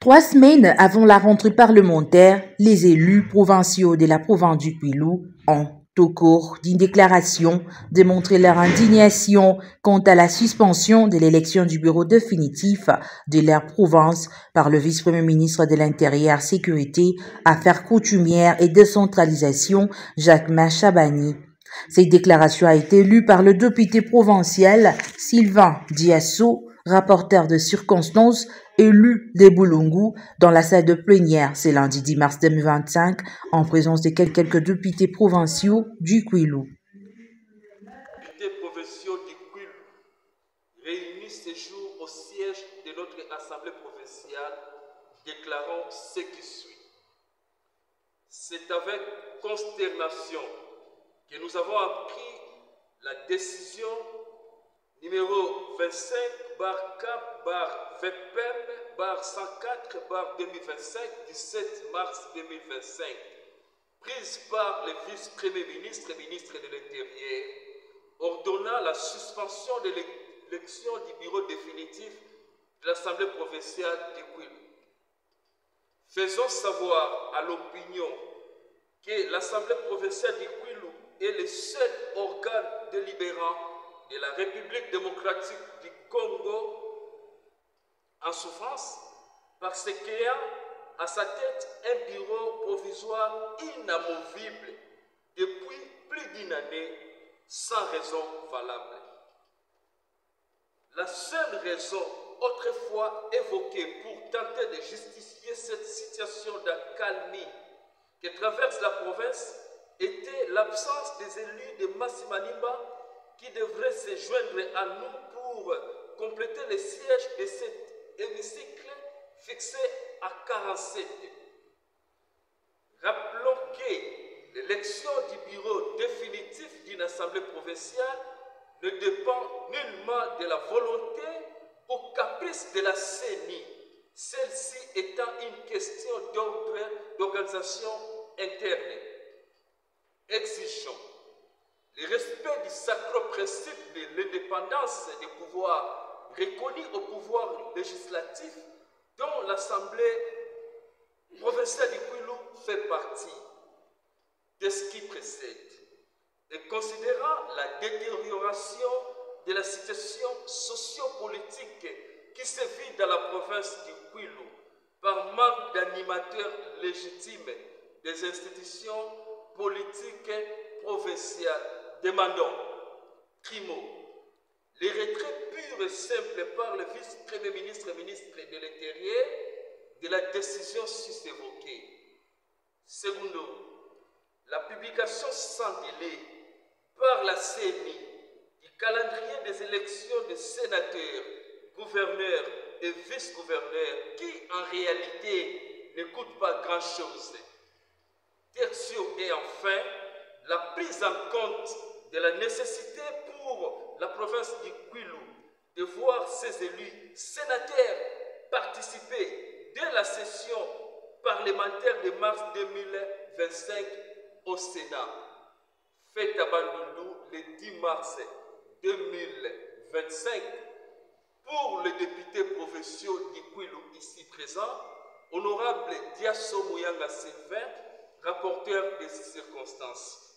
3 semaines avant la rentrée parlementaire, les élus provinciaux de la province du Kwilu ont, au cours d'une déclaration, démontré leur indignation quant à la suspension de l'élection du bureau définitif de leur province par le vice-premier ministre de l'Intérieur, Sécurité, Affaires coutumières et décentralisation, Jacquemain Chabani. Cette déclaration a été lue par le député provincial Sylvain Diasso, rapporteur de circonstances, élu des Boulungu dans la salle de plénière ce lundi 10 mars 2025 en présence de quelques députés provinciaux du Kwilu. Députés provinciaux du Kwilu réunis ce jour au siège de notre Assemblée provinciale déclarant ce qui suit. C'est avec consternation que nous avons appris la décision numéro 25/CAP/VPM/104/2025 du 7 mars 2025, prise par le vice-premier ministre et ministre de l'Intérieur, ordonnant la suspension de l'élection du bureau définitif de l'Assemblée provinciale du Kwilu. Faisons savoir à l'opinion que l'Assemblée provinciale du Kwilu est le seul organe délibérant de la République démocratique du Congo en souffrance parce qu'il a à sa tête un bureau provisoire inamovible depuis plus d'une année sans raison valable. La seule raison autrefois évoquée pour tenter de justifier cette situation d'accalmie que traverse la province était l'absence des élus de Massimanimba qui devraient se joindre à nous pour compléter les sièges de cet hémicycle fixé à 47. Rappelons que l'élection du bureau définitif d'une assemblée provinciale ne dépend nullement de la volonté ou caprice de la CENI, celle-ci étant une question d'organisation interne. Exigeons le respect du sacro principe de l'indépendance des pouvoirs reconnus au pouvoir législatif dont l'Assemblée provinciale du Kwilu fait partie. De ce qui précède, et considérant la détérioration de la situation sociopolitique qui se vit dans la province du Kwilu par manque d'animateurs légitimes des institutions politiques provinciales, demandons, primo, les retraits purs et simples par le vice-premier ministre et ministre de l'Intérieur de la décision sus-évoquée. Secondo, la publication sans délai par la CENI du calendrier des élections de sénateurs, gouverneurs et vice-gouverneurs qui en réalité ne coûtent pas grand-chose. Tertio et enfin, la prise en compte de la nécessité pour la province du Kwilu de voir ses élus sénateurs participer dès la session parlementaire de mars 2025 au Sénat, faite à Bandundu le 10 mars 2025, pour les députés provinciaux du Kwilu ici présents, honorable Diasso Mouyanga Sylvain, rapporteur des circonstances.